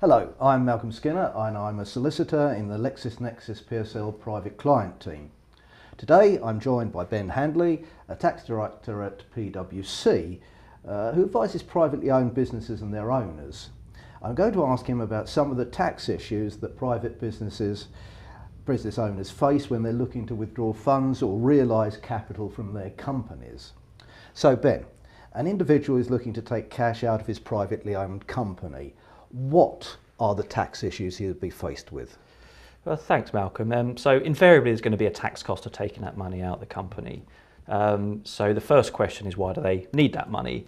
Hello, I'm Malcolm Skinner and I'm a solicitor in the LexisNexis PSL private client team. Today I'm joined by Ben Handley, a tax director at PwC, who advises privately owned businesses and their owners. I'm going to ask him about some of the tax issues that private business owners face when they're looking to withdraw funds or realise capital from their companies. So Ben, an individual is looking to take cash out of his privately owned company. What are the tax issues he would be faced with? Well, thanks, Malcolm. So invariably there's going to be a tax cost of taking that money out of the company. So the first question is, why do they need that money?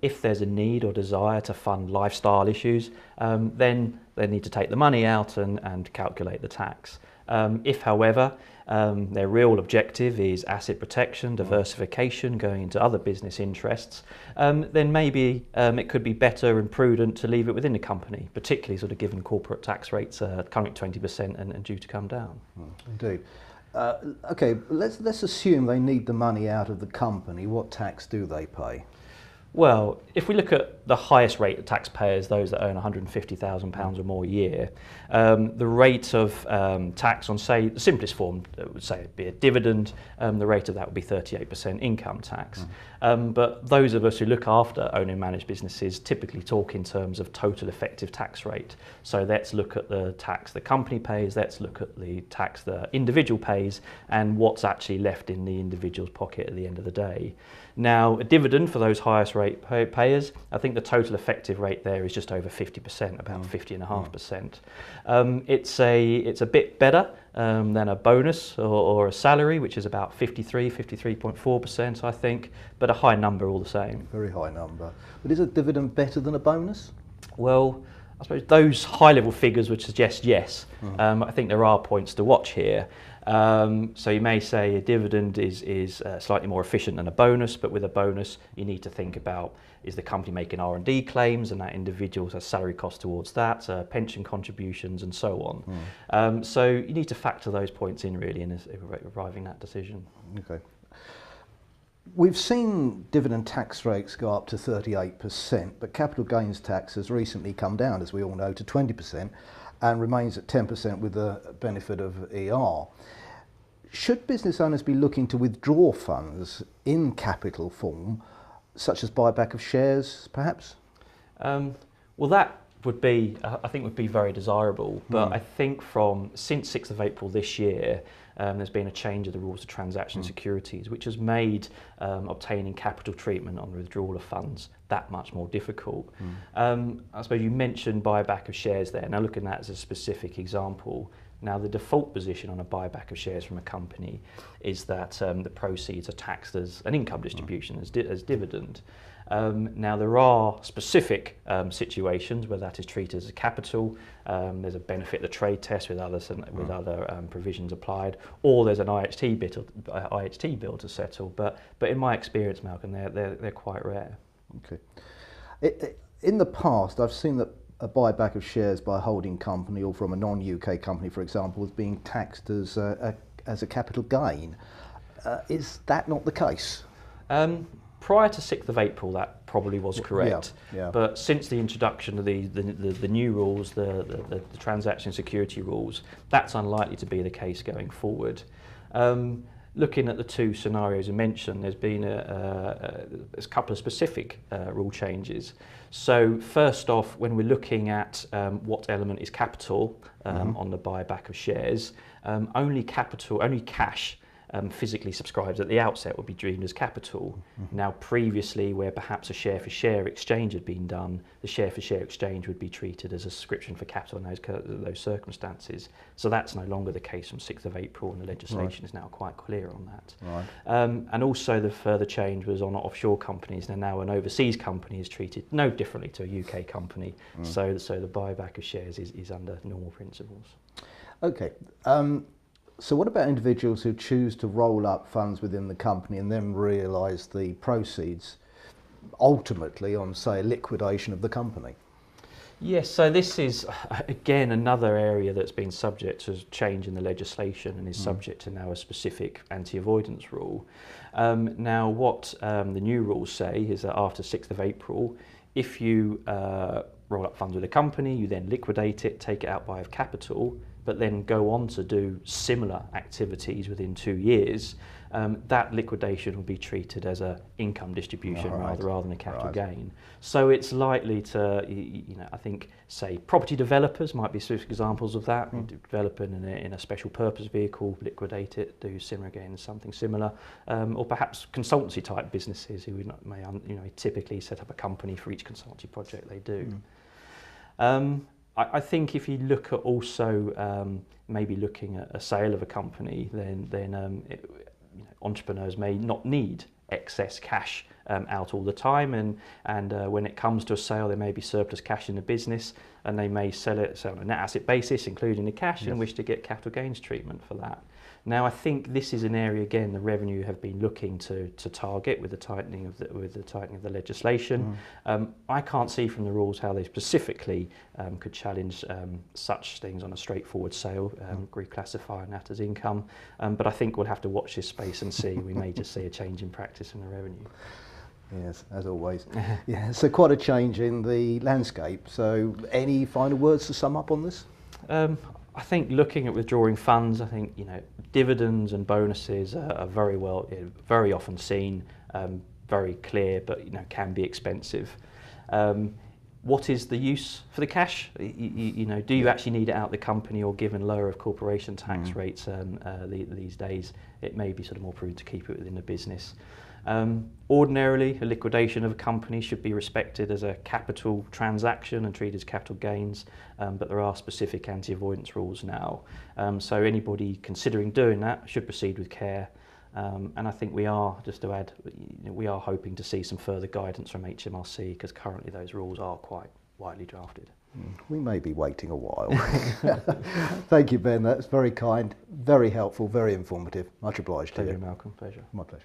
If there's a need or desire to fund lifestyle issues, then they need to take the money out and calculate the tax. If, however, their real objective is asset protection, diversification, going into other business interests, then maybe it could be better and prudent to leave it within the company, particularly sort of given corporate tax rates are currently 20% and due to come down. Indeed. Okay, let's assume they need the money out of the company. What tax do they pay? Well, if we look at the highest rate of taxpayers, those that earn £150,000 or more a year, the rate of tax on, say, the simplest form would say it'd be a dividend, the rate of that would be 38% income tax. But those of us who look after own and managed businesses typically talk in terms of total effective tax rate. So let's look at the tax the company pays, let's look at the tax the individual pays, and what's actually left in the individual's pocket at the end of the day. Now, a dividend for those highest rate payers, I think the total effective rate there is just over 50%, about 50.5%. It's a bit better than a bonus or a salary, which is about 53.4%, I think, but a high number all the same. Very high number. But is a dividend better than a bonus? Well, I suppose those high-level figures would suggest yes. I think there are points to watch here. So you may say a dividend is slightly more efficient than a bonus, but with a bonus you need to think about, is the company making R&D claims and that individual has salary costs towards that, pension contributions and so on. So you need to factor those points in really in arriving at that decision. Okay. We've seen dividend tax rates go up to 38%, but capital gains tax has recently come down, as we all know, to 20% and remains at 10% with the benefit of ER. Should business owners be looking to withdraw funds in capital form, such as buyback of shares, perhaps? Well, that would be, I think, would be very desirable. But I think since 6th of April this year, there's been a change of the rules of transaction securities, which has made obtaining capital treatment on the withdrawal of funds that much more difficult. I suppose you mentioned buyback of shares there. Now, looking at that as a specific example, now the default position on a buyback of shares from a company is that the proceeds are taxed as an income distribution, as dividend. Now there are specific situations where that is treated as a capital. There's a benefit of the trade test with other provisions applied, or there's an IHT bill to settle. But in my experience, Malcolm, they're quite rare. Okay. In the past, I've seen that a buyback of shares by a holding company or from a non-UK company, for example, is being taxed as a capital gain. Is that not the case? Prior to 6th of April, that probably was correct. Yeah. But since the introduction of the new rules, the transaction security rules, that's unlikely to be the case going forward. Looking at the two scenarios you mentioned, there's been a couple of specific rule changes. So first off, when we're looking at what element is capital on the buyback of shares, only cash physically subscribed at the outset would be deemed as capital. Now previously, where perhaps a share for share exchange had been done, the share for share exchange would be treated as a subscription for capital in those circumstances. So that's no longer the case from 6th of April, and the legislation is now quite clear on that. And also the further change was on offshore companies. Now an overseas company is treated no differently to a UK company. So the buyback of shares is under normal principles. Okay. So what about individuals who choose to roll up funds within the company and then realise the proceeds ultimately on, say, a liquidation of the company? Yes, so this is, again, another area that's been subject to change in the legislation and is subject to now a specific anti-avoidance rule. Now, what the new rules say is that after 6th of April, if you roll up funds with a company, you then liquidate it, take it out by capital, but then go on to do similar activities within 2 years, that liquidation will be treated as an income distribution rather than a capital gain. So it's likely to, I think, say, property developers might be specific examples of that. Develop in a special purpose vehicle, liquidate it, do similar again, something similar, or perhaps consultancy type businesses who may typically set up a company for each consultancy project they do. I think if you look at also maybe looking at a sale of a company, then entrepreneurs may not need excess cash out all the time, and when it comes to a sale, there may be surplus cash in the business, and they may sell on a net asset basis, including the cash, and wish to get capital gains treatment for that. Now, I think this is an area again the revenue have been looking to target with the tightening of the legislation. I can't see from the rules how they specifically could challenge such things on a straightforward sale, reclassifying that as income. But I think we'll have to watch this space and see. We may just see a change in practice in the revenue. Yes, as always. Yeah, so quite a change in the landscape. So any final words to sum up on this? I think looking at withdrawing funds, I think dividends and bonuses are very often seen, very clear, but can be expensive. What is the use for the cash? Do you actually need it out of the company, or given lower of corporation tax rates these days, it may be sort of more prudent to keep it within the business. Ordinarily, a liquidation of a company should be respected as a capital transaction and treated as capital gains, but there are specific anti-avoidance rules now. So anybody considering doing that should proceed with care. And I think we are, just to add, we are hoping to see some further guidance from HMRC, because currently those rules are quite widely drafted. We may be waiting a while. Thank you, Ben. That's very kind, very helpful, very informative. Much obliged to you. Pleasure, Malcolm. Pleasure. My pleasure.